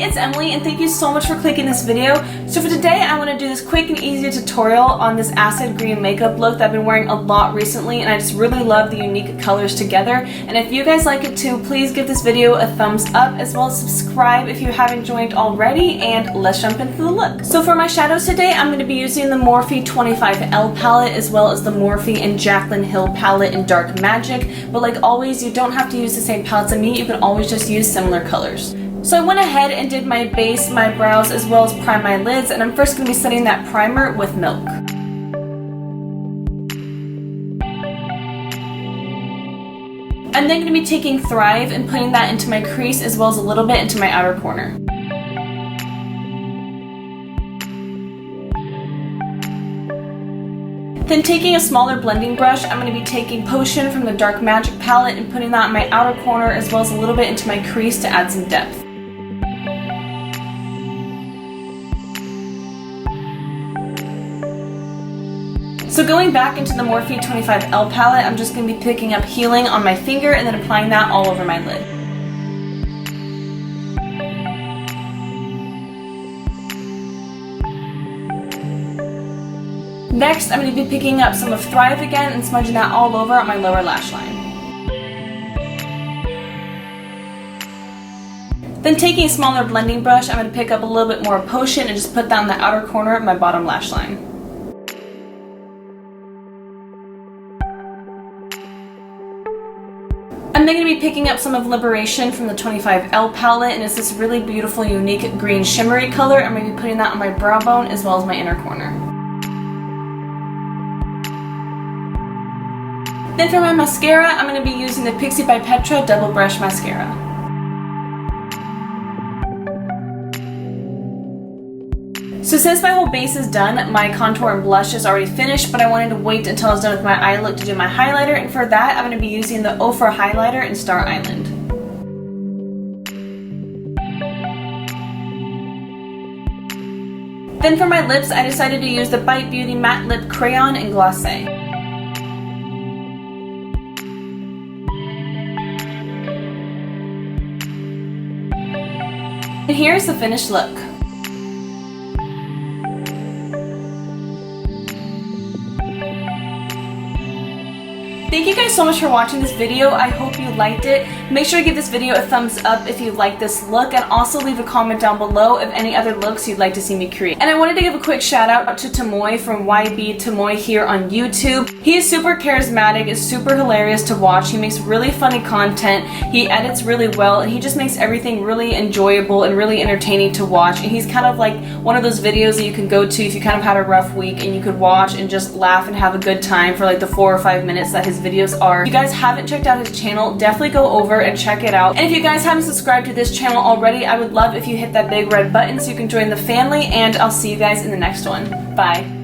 it's Emily and thank you so much for clicking this video. So for today I want to do this quick and easy tutorial on this acid green makeup look that I've been wearing a lot recently, and I just really love the unique colors together. And if you guys like it too, please give this video a thumbs up as well as subscribe if you haven't joined already, and let's jump into the look. So for my shadows today I'm going to be using the Morphe 25L palette as well as the Morphe and Jaclyn Hill palette in Dark Magic, but like always you don't have to use the same palettes as me, you can always just use similar colors. So I went ahead and did my base, my brows, as well as prime my lids, and I'm first going to be setting that primer with Milk. I'm then going to be taking Thrive and putting that into my crease as well as a little bit into my outer corner. Then taking a smaller blending brush, I'm going to be taking Potion from the Dark Magic palette and putting that in my outer corner as well as a little bit into my crease to add some depth. So going back into the Morphe 25L palette, I'm just going to be picking up Healing on my finger and then applying that all over my lid. Next, I'm going to be picking up some of Thrive again and smudging that all over on my lower lash line. Then taking a smaller blending brush, I'm going to pick up a little bit more Potion and just put that in the outer corner of my bottom lash line. I'm then going to be picking up some of Liberation from the 25L palette, and it's this really beautiful, unique green shimmery color. I'm going to be putting that on my brow bone as well as my inner corner. Then for my mascara, I'm going to be using the Pixi by Petra Double Brush Mascara. So since my whole base is done, my contour and blush is already finished, but I wanted to wait until I was done with my eye look to do my highlighter, and for that I'm going to be using the Ofra highlighter in Star Island. Then for my lips, I decided to use the Bite Beauty Matte Lip Crayon in Glacé. And here's the finished look. Thank you guys so much for watching this video. I hope you liked it. Make sure to give this video a thumbs up if you like this look, and also leave a comment down below of any other looks you'd like to see me create. And I wanted to give a quick shout out to Tamoy from YB Tamoy here on YouTube. He is super charismatic, is super hilarious to watch. He makes really funny content, he edits really well, and he just makes everything really enjoyable and really entertaining to watch. And he's kind of like one of those videos that you can go to if you kind of had a rough week and you could watch and just laugh and have a good time for like the 4 or 5 minutes that his videos are. If you guys haven't checked out his channel, definitely go over and check it out. And if you guys haven't subscribed to this channel already, I would love if you hit that big red button so you can join the family, and I'll see you guys in the next one. Bye.